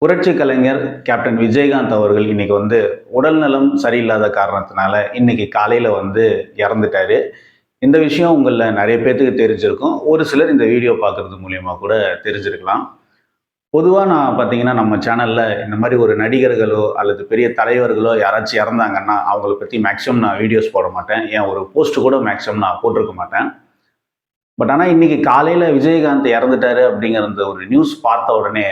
புரட்சி கலைஞர் கேப்டன் விஜயகாந்த் அவர்கள் இன்னைக்கு உடல்நலம் சரியில்லாத காரணத்தினால இன்னைக்கு காலையில இறந்துட்டாரு. இந்த விஷயம் உங்கள நிறைய பேத்துக்கு தெரிஞ்சிருக்கும். ஒரு சிலர் இந்த வீடியோ பார்க்கறது மூலியமா கூட தெரிஞ்சிருக்கலாம். பொதுவா நான் பார்த்தீங்கன்னா, நம்ம சேனல்ல இந்த மாரி ஒரு நடிகர்களோ அல்லது பெரிய தலைவர்களோ யாராச்சும் இறந்தாங்கன்னா, அவங்கள பத்தி மேக்ஸிமம் நான் வீடியோஸ் போட மாட்டேன். ஏன் ஒரு போஸ்ட் கூட மேக்ஸிமம் நான் போட்டிருக்க மாட்டேன். பட் ஆனா இன்னைக்கு காலையில விஜயகாந்த் இறந்துட்டாரு அப்படிங்கிற அந்த ஒரு நியூஸ் பார்த்த உடனே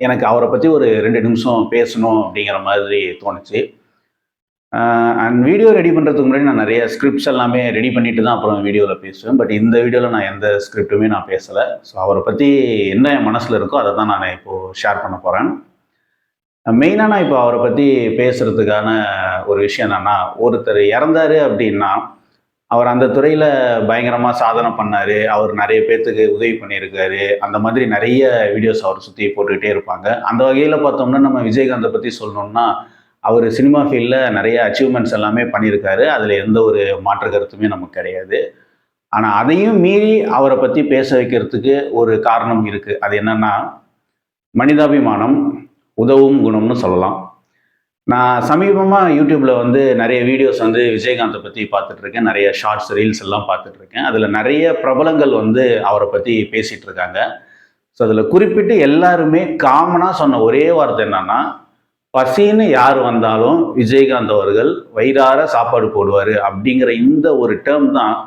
எனக்கு அவரை பற்றி ஒரு 2 நிமிஷம் பேசணும் அப்படிங்கிற மாதிரி தோணுச்சு. அண்ட் வீடியோ ரெடி பண்ணுறதுக்கு முன்னாடி நான் நிறைய ஸ்கிரிப்ட்ஸ் எல்லாமே ரெடி பண்ணிட்டு தான் அப்புறம் வீடியோவில் பேசுவேன். பட் இந்த வீடியோவில் நான் எந்த ஸ்கிரிப்டுமே நான் பேசலை. ஸோ அவரை பற்றி என்ன என் மனசில் இருக்கோ அதை தான் நான் இப்போது ஷேர் பண்ண போகிறேன். மெயினாக நான் இப்போ அவரை பற்றி பேசுகிறதுக்கான ஒரு விஷயம் என்னென்னா, ஒருத்தர் இறந்தாரு அப்படின்னா அவர் அந்த துறையில் பயங்கரமாக சாதனை பண்ணார். அவர் நிறைய பேர்த்துக்கு உதவி பண்ணியிருக்காரு. அந்த மாதிரி நிறைய வீடியோஸ் அவர் சுற்றி போட்டுக்கிட்டே இருப்பாங்க. அந்த வகையில் பார்த்தோம்னா நம்ம விஜயகாந்தை பற்றி சொல்லணும்னா, அவர் சினிமா ஃபீல்டில் நிறைய அச்சீவ்மெண்ட்ஸ் எல்லாமே பண்ணியிருக்காரு. அதில் எந்த ஒரு மாற்று கருத்துமே நமக்கு கிடையாது. ஆனால் அதையும் மீறி அவரை பற்றி பேச வைக்கிறதுக்கு ஒரு காரணம் இருக்குது. அது என்னென்னா, மனிதாபிமானம், உதவும் குணம்னு சொல்லலாம். நான் சமீபமாக யூடியூப்பில் நிறைய வீடியோஸ் விஜயகாந்தை பற்றி பார்த்துட்ருக்கேன். நிறைய ஷார்ட்ஸ், ரீல்ஸ் எல்லாம் பார்த்துட்ருக்கேன். அதில் நிறைய பிரபலங்கள் அவரை பற்றி பேசிகிட்டு இருக்காங்க. ஸோ அதில் குறிப்பிட்டு எல்லாருமே காமனாக சொன்ன ஒரே வார்த்தை என்னன்னா, பசின்னு யார் வந்தாலும் விஜயகாந்த் அவர்கள் வயிறார சாப்பாடு போடுவார் அப்படிங்கிற இந்த ஒரு டேர்ம் தான்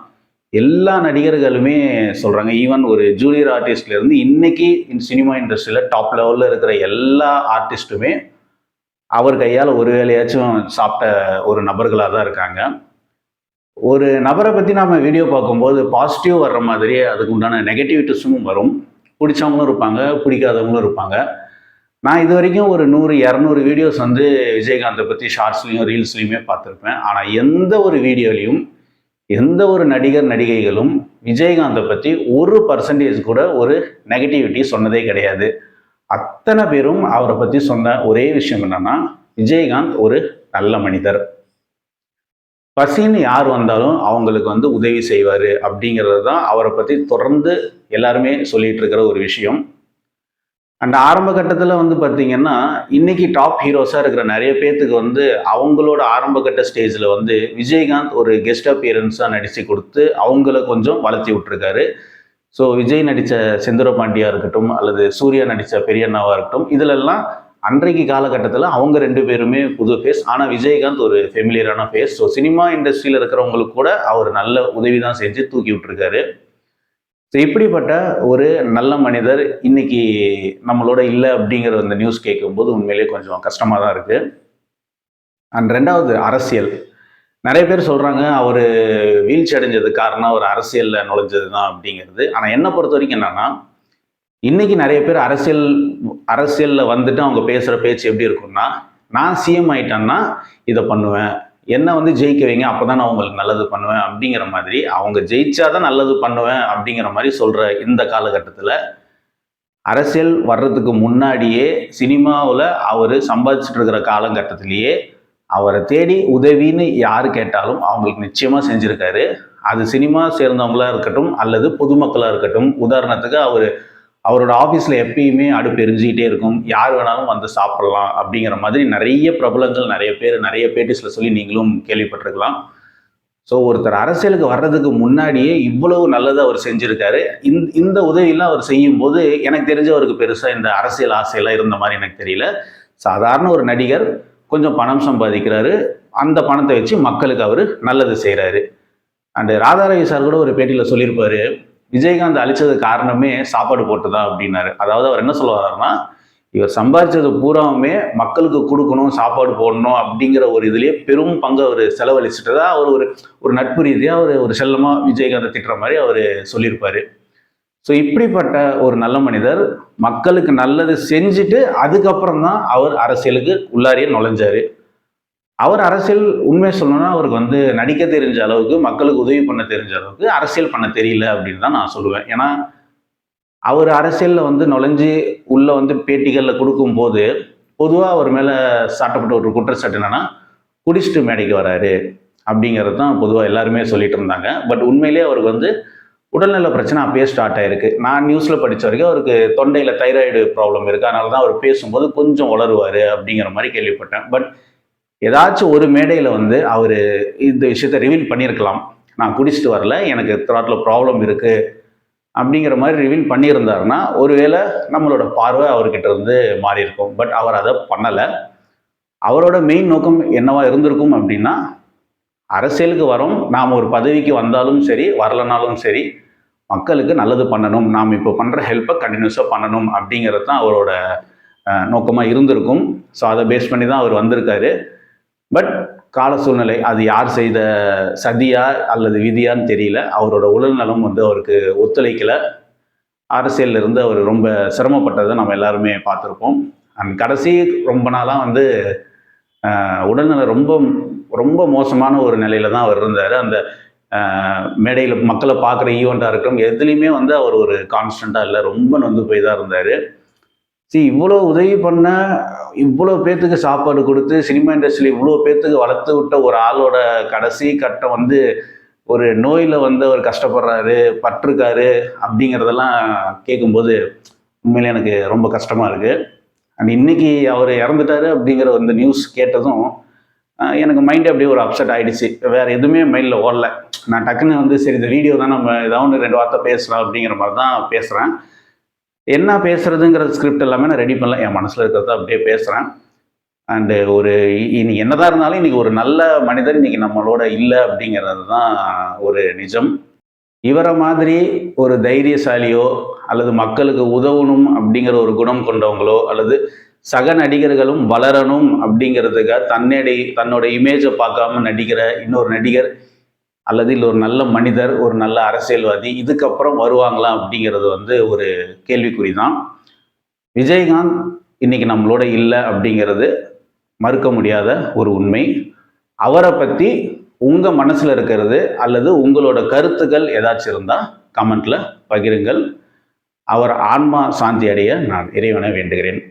எல்லா நடிகர்களுமே சொல்கிறாங்க. ஈவன் ஒரு ஜூனியர் ஆர்டிஸ்ட்லேருந்து இன்னைக்கு சினிமா இண்டஸ்ட்ரியில் டாப் லெவலில் இருக்கிற எல்லா ஆர்டிஸ்ட்டுமே அவர் கையால் ஒரு வேலையாச்சும் சாப்பிட்ட ஒரு நபர்களாக தான் இருக்காங்க. ஒரு நபரை பற்றி நாம் வீடியோ பார்க்கும்போது பாசிட்டிவ் வர்ற மாதிரியே அதுக்கு உண்டான நெகட்டிவிட்டிஸும் வரும். பிடிச்சவங்களும் இருப்பாங்க, பிடிக்காதவங்களும் இருப்பாங்க. நான் இது வரைக்கும் ஒரு 100-200 வீடியோஸ் விஜயகாந்தை பற்றி ஷார்ட்ஸ்லையும் ரீல்ஸ்லையுமே பார்த்துருப்பேன். ஆனால் எந்த ஒரு வீடியோலையும் எந்த ஒரு நடிகர் நடிகைகளும் விஜயகாந்தை பற்றி 1% கூட ஒரு நெகட்டிவிட்டி சொன்னதே கிடையாது. அத்தனை பேரும் அவரை பற்றி சொன்ன ஒரே விஷயம் என்னன்னா, விஜயகாந்த் ஒரு நல்ல மனிதர், பசின்னு யார் வந்தாலும் அவங்களுக்கு உதவி செய்வார் அப்படிங்கிறது தான் அவரை பற்றி தொடர்ந்து எல்லாருமே சொல்லிட்டு இருக்கிற ஒரு விஷயம். அண்ட் ஆரம்ப கட்டத்தில் பார்த்தீங்கன்னா, இன்னைக்கு டாப் ஹீரோஸாக இருக்கிற நிறைய பேர்த்துக்கு அவங்களோட ஆரம்ப கட்ட ஸ்டேஜில் விஜயகாந்த் ஒரு கெஸ்ட் அப்பியரன்ஸாக நடித்து கொடுத்து அவங்கள கொஞ்சம் வளர்த்தி விட்டுருக்காரு. ஸோ விஜய் நடித்த செந்தூர பாண்டியா இருக்கட்டும் அல்லது சூர்யா நடித்த பெரியண்ணாவாக இருக்கட்டும், இதிலெல்லாம் அன்றைக்கு காலகட்டத்தில் அவங்க 2 பேருமே புது ஃபேஸ். ஆனால் விஜயகாந்த் ஒரு ஃபெமிலியரான ஃபேஸ். ஸோ சினிமா இண்டஸ்ட்ரியில் இருக்கிறவங்களுக்கு கூட அவர் நல்ல உதவி தான் செஞ்சு தூக்கி விட்டுருக்காரு. ஸோ இப்படிப்பட்ட ஒரு நல்ல மனிதர் இன்னைக்கு நம்மளோட இல்லை அப்படிங்கிற அந்த நியூஸ் கேட்கும்போது உண்மையிலேயே கொஞ்சம் கஷ்டமாக தான் இருக்குது. அண்ட் 2வது அரசியல். நிறைய பேர் சொல்கிறாங்க அவர் வீழ்ச்சி அடைஞ்சது காரணம் அவர் அரசியலில் நுழைஞ்சது தான் அப்படிங்கிறது. ஆனால் என்னை பொறுத்த வரைக்கும் என்னென்னா, இன்றைக்கி நிறைய பேர் அரசியலில் அவங்க பேசுகிற பேச்சு எப்படி இருக்குன்னா, நான் சிஎம் ஆகிட்டேன்னா இதை பண்ணுவேன், என்னை ஜெயிக்க வைங்க, அப்போ தான் நான் உங்களுக்கு நல்லது பண்ணுவேன் அப்படிங்கிற மாதிரி, அவங்க ஜெயிச்சாதான் நல்லது பண்ணுவேன் அப்படிங்கிற மாதிரி சொல்கிற இந்த காலகட்டத்தில் அரசியல் வர்றதுக்கு முன்னாடியே சினிமாவில் அவர் சம்பாதிச்சுட்டு இருக்கிற காலகட்டத்திலேயே அவரை தேடி உதவின்னு யார் கேட்டாலும் அவங்களுக்கு நிச்சயமாக செஞ்சுருக்காரு. அது சினிமா சேர்ந்தவங்களாக இருக்கட்டும் அல்லது பொதுமக்களாக இருக்கட்டும். உதாரணத்துக்கு அவரோட ஆஃபீஸில் எப்பயுமே அடுப்பு எரிஞ்சிக்கிட்டே இருக்கும், யார் வேணாலும் சாப்பிடலாம் அப்படிங்கிற மாதிரி நிறைய பிரபலங்கள் நிறைய பேர் நிறைய பேட்டிஸில் சொல்லி நீங்களும் கேள்விப்பட்டிருக்கலாம். ஸோ ஒருத்தர் அரசியலுக்கு வர்றதுக்கு முன்னாடியே இவ்வளவு நல்லது அவர் செஞ்சுருக்காரு. இந்த உதவியெல்லாம் அவர் செய்யும்போது எனக்கு தெரிஞ்ச அவருக்கு பெருசாக இந்த அரசியல் ஆசையெல்லாம் இருந்த மாதிரி எனக்கு தெரியல. சாதாரண ஒரு நடிகர் கொஞ்சம் பணம் சம்பாதிக்கிறாரு, அந்த பணத்தை வச்சு மக்களுக்கு அவர் நல்லது செய்கிறாரு. அண்டு ராதாரவி சார் கூட ஒரு பேட்டியில் சொல்லியிருப்பாரு, விஜயகாந்த் அழிச்சது காரணமே சாப்பாடு போட்டு தான் அப்படின்னாரு. அதாவது அவர் என்ன சொல்ல வர்றாருன்னா, இவர் சம்பாதிச்சது பூராவுமே மக்களுக்கு கொடுக்கணும், சாப்பாடு போடணும் அப்படிங்கிற ஒரு இதுலேயே பெரும் பங்கு அவர் செலவழிச்சுட்டு தான் அவர் ஒரு நட்பு ரீதியாக ஒரு செல்லமாக விஜயகாந்தை திட்டுற மாதிரி அவர் சொல்லியிருப்பார். ஸோ இப்படிப்பட்ட ஒரு நல்ல மனிதர் மக்களுக்கு நல்லது செஞ்சுட்டு அதுக்கப்புறம் தான் அவர் அரசியலுக்கு உள்ளாரியே நுழைஞ்சார். அவர் அரசியல் உண்மை சொல்லணும்னா அவருக்கு நடிக்க தெரிஞ்ச அளவுக்கு, மக்களுக்கு உதவி பண்ண தெரிஞ்ச அளவுக்கு அரசியல் பண்ண தெரியல அப்படின்னு தான் நான் சொல்லுவேன். ஏன்னா அவர் அரசியலில் நுழைஞ்சு உள்ள பேட்டிகளில் கொடுக்கும்போது பொதுவாக அவர் மேலே சாட்டப்பட்ட ஒரு குற்றச்சாட்டு என்னன்னா, குடிச்சிட்டு மேடைக்கு வராரு அப்படிங்கிறது தான் பொதுவாக எல்லாருமே சொல்லிட்டு இருந்தாங்க. பட் உண்மையிலேயே அவருக்கு உடல்நல பிரச்சனை அப்பயே ஸ்டார்ட் ஆயிருக்கு. நான் நியூஸில் படித்த வரைக்கும் அவருக்கு தொண்டையில் தைராய்டு ப்ராப்ளம் இருக்குது, அதனால தான் அவர் பேசும்போது கொஞ்சம் உளருவார் அப்படிங்கிற மாதிரி கேள்விப்பட்டேன். பட் ஏதாச்சும் ஒரு மேடையில் வந்து அவர் இந்த விஷயத்தை ரிவீல் பண்ணியிருக்கலாம். நான் குடிச்சிட்டு வரல, எனக்கு த்ராட்டில் ப்ராப்ளம் இருக்குது அப்படிங்கிற மாதிரி ரிவீல் பண்ணியிருந்தாருன்னா ஒருவேளை நம்மளோட பார்வை அவர்கிட்ட இருந்து மாறி இருக்கும். பட் அவர் அதை பண்ணலை. அவரோட மெயின் நோக்கம் என்னவா இருந்திருக்கும் அப்படின்னா, அரசியலுக்கு வரோம், நாம் ஒரு பதவிக்கு வந்தாலும் சரி வரலனாலும் சரி மக்களுக்கு நல்லது பண்ணணும், நாம் இப்போ பண்ணுற ஹெல்ப்பை கண்டினியூஸாக பண்ணணும் அப்படிங்கிறது தான் அவரோட நோக்கமாக இருந்திருக்கும். ஸோ அதை பேஸ் பண்ணி தான் அவர் வந்திருக்காரு. பட் கால சூழ்நிலை அது யார் செய்த சதியா அல்லது விதியான்னு தெரியல, அவரோட உடல்நலம் வந்து அவருக்கு ஒத்துழைக்கலை. அரசியலில் இருந்து அவர் ரொம்ப சிரமப்பட்டதை நம்ம எல்லாருமே பார்த்துருப்போம். அண்ட் கடைசி ரொம்ப நாளாக வந்து உடல்நலம் ரொம்ப ரொம்ப மோசமான ஒரு நிலையில தான் அவர் இருந்தார். அந்த மேடையில் மக்களை பார்க்குற ஈவெண்ட்டாக இருக்கட்டும், எதுலேயுமே வந்து அவர் ஒரு கான்ஸ்டண்ட்டாக இல்லை, ரொம்ப நொந்து போய் தான் இருந்தார். இவ்வளோ உதவி பண்ண, இவ்வளோ பேர்த்துக்கு சாப்பாடு கொடுத்து, சினிமா இண்டஸ்ட்ரியில் இவ்வளோ பேர்த்துக்கு வளர்த்து விட்ட ஒரு ஆளோட கடைசி கட்டம் வந்து ஒரு நோயில் வந்து அவர் கஷ்டப்படுறாரு, பட்டிருக்காரு அப்படிங்கிறதெல்லாம் கேட்கும்போது உண்மையிலே எனக்கு ரொம்ப கஷ்டமாக இருக்குது. அண்ட் இன்னைக்கு அவர் இறந்துட்டாரு அப்படிங்கிற அந்த நியூஸ் கேட்டதும் எனக்கு மைண்டே அப்படியே ஒரு அப்செட் ஆகிடுச்சு. வேறு எதுவுமே மைண்டில் ஓடல. நான் டக்குன்னு வந்து சரி இந்த வீடியோ தான் நம்ம ஏதாவது 2 வார்த்தை பேசலாம் அப்படிங்கிற மாதிரி தான் பேசுகிறேன். என்ன பேசுகிறதுங்கிற ஸ்கிரிப்ட் எல்லாமே நான் ரெடி பண்ணல, என் மனசில் இருக்கிறத அப்படியே பேசுகிறேன். அண்டு ஒரு இன்னைக்கு என்னதான் இருந்தாலும் இன்றைக்கி ஒரு நல்ல மனிதர் இன்றைக்கி நம்மளோட இல்லை அப்படிங்கிறது தான் ஒரு நிஜம். இவரை மாதிரி ஒரு தைரியசாலியோ அல்லது மக்களுக்கு உதவணும் அப்படிங்கிற ஒரு குணம் கொண்டவங்களோ அல்லது சக நடிகர்களும் வளரணும் அப்படிங்கிறதுக்காக தன்னோட இமேஜை பார்க்காம நடிக்கிற இன்னொரு நடிகர் அல்லது இல்லை ஒரு நல்ல மனிதர், ஒரு நல்ல அரசியல்வாதி இதுக்கப்புறம் வருவாங்களா அப்படிங்கிறது வந்து ஒரு கேள்விக்குறி தான். விஜயகாந்த் இன்னைக்கு நம்மளோட இல்லை அப்படிங்கிறது மறுக்க முடியாத ஒரு உண்மை. அவரை பற்றி உங்கள் மனசில் இருக்கிறது அல்லது உங்களோட கருத்துக்கள் ஏதாச்சும் இருந்தால் கமெண்ட்டில் பகிருங்கள். அவர் ஆன்மா சாந்தி அடைய நான் இறைவனை வேண்டுகிறேன்.